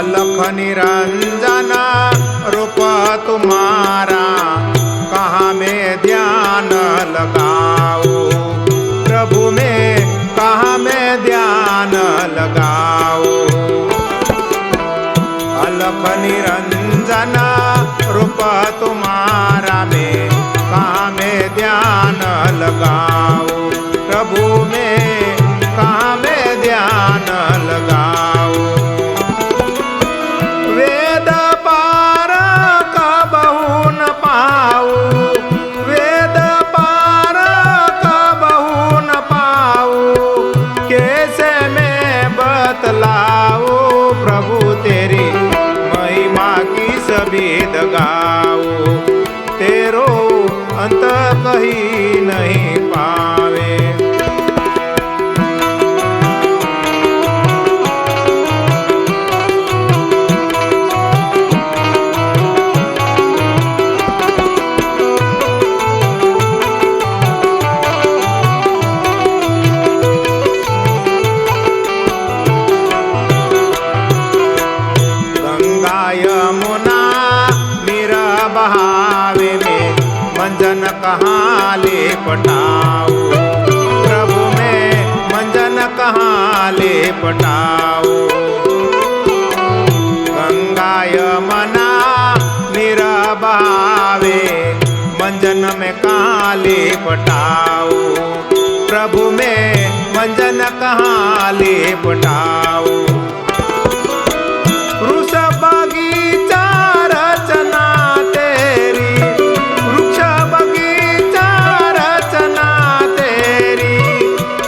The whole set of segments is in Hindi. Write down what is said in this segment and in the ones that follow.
अलख निरंजन रूप तुम्हारा कहाँ में ध्यान लगाओ प्रभु में कहाँ में ध्यान लगाओ। अलख निरंजन रूप तुम्हारा में कहाँ में ध्यान लगाओ प्रभु में कहाँ में ध्यान लगाओ। वेद पार कबहु न पाऊँ वेद पार कबहु न पाऊँ कैसे मैं बतलाऊँ प्रभु तेरी महिमा की सबिद गाऊँ तेरो अंत कहीं नहीं पावे। गंगा यमुना नीरा बहावे में मंजन कहाँ ले पटाओ प्रभु में मंजन कहाँ ले पटाओ। गंगा यमुना नीरा बहावे मंजन में कहाँ ले पटाओ प्रभु में मंजन कहाँ ले पटाओ। वृक्ष बगीचा रचना तेरी वृक्ष बगीचा रचना तेरी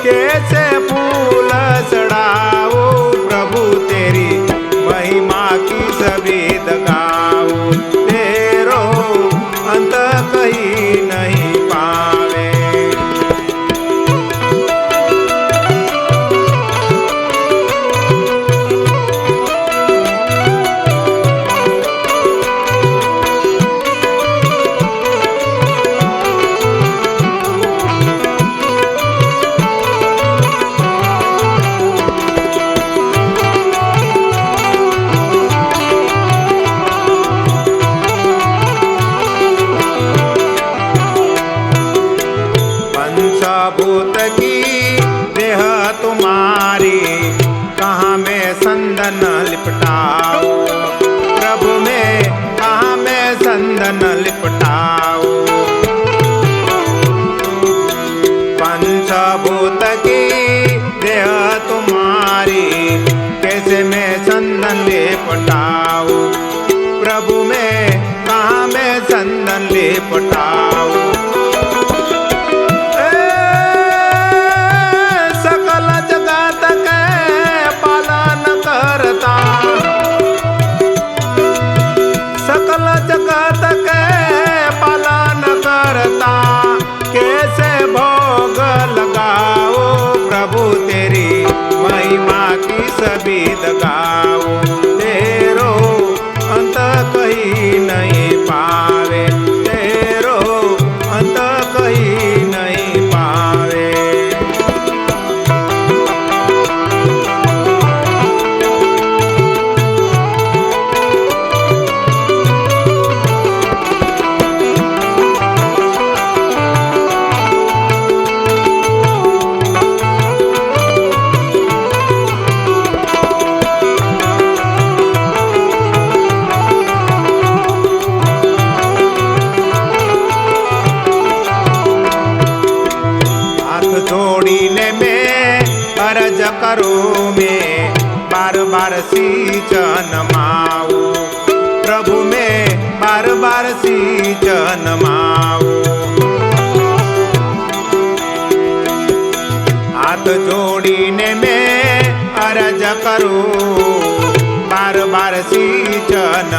कैसे फूल चढ़ाओ प्रभु तेरी महिमा की सबिद गाओ तेरो अंत कहीं नहीं पावे। पंचभूत की देह तुम्हारी कहाँ में संदन लिपटाओ प्रभु में कहाँ में संदन लिपटाओ। पंचभूत की देह तुम्हारी कैसे मैं संदन लिपटाओ प्रभु में कहाँ में संदन लिपटाओ। सकल जगत के पालन करता कैसे भोग लगाओ प्रभु तेरी महिमा की सबिद गाओ तेरो अंत कहीं नहीं पावे तेरो अंत कहीं नहीं पावे। जोड़ीने में अर्ज करो में बार बार सींचन माओ प्रभु में बार बार सींचन माओ। हाथ जोड़ीने में अर्ज करो बार बार सींचन